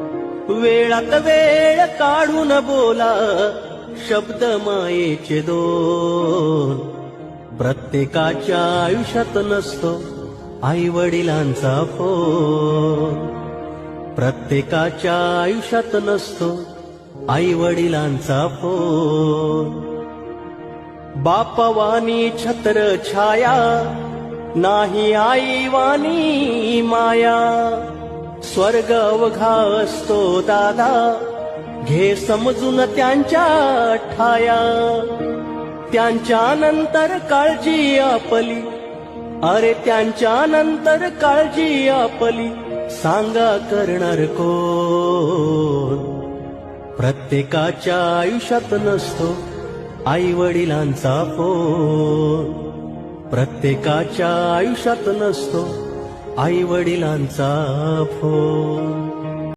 वेळात वेळ काढून बोला शब्द मायेचे दोन. प्रत्येकाच्या आयुष्यात नसतो आई वडिलांचा फोन. प्रत्येकाच्या आयुष्यात नसतो आई वडिलांचा फोन. बापवानी छत्र छाया नाही आई वाणी माया. स्वर्ग अवघा असतो दादा घे समजून त्यांच्या ठाया. त्यांच्या नंतर काळजी आपली, अरे त्यांच्या नंतर काळजी आपली सांगा करणार कोण. प्रत्येकाच्या आयुष्यात नसतो आई वडिलांचा फोन. प्रत्येकाच्या आयुष्यात नसतो आई वडिलांचा फोन.